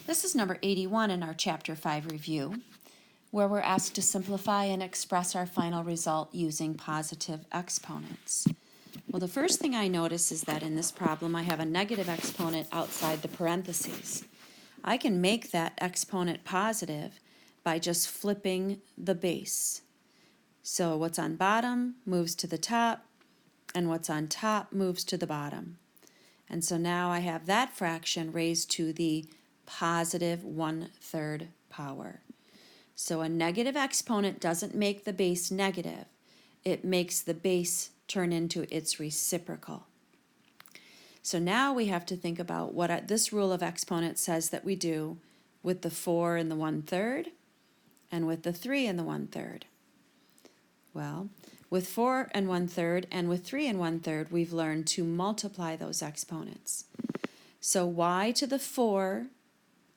This is number 81 in our Chapter 5 review, where we're asked to simplify and express our final result using positive exponents. Well, the first thing I notice is that in this problem I have a negative exponent outside the parentheses. I can make that exponent positive by just flipping the base. So what's on bottom moves to the top, and what's on top moves to the bottom. And so now I have that fraction raised to the positive 1/3 power. So a negative exponent doesn't make the base negative. It makes the base turn into its reciprocal. So now we have to think about what this rule of exponents says that we do with the 4 and the 1/3 and with the 3 and the 1/3. Well, with 4 and 1/3 and with 3 and 1/3, we've learned to multiply those exponents. So y to the 4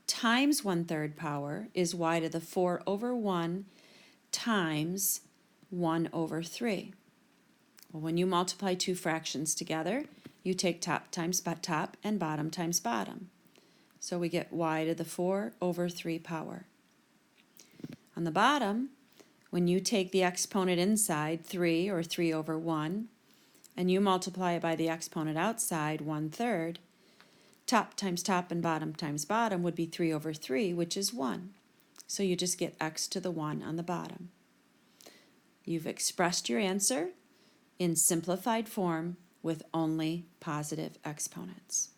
times 1/3 power is y to the 4 over 1 times 1 over 3. Well, when you multiply two fractions together, you take top times top and bottom times bottom. So we get y to the 4 over 3 power. On the bottom, when you take the exponent inside, 3 or 3 over 1, and you multiply it by the exponent outside, 1/3, top times top and bottom times bottom would be 3 over 3, which is 1. So you just get x to the 1 on the bottom. You've expressed your answer in simplified form with only positive exponents.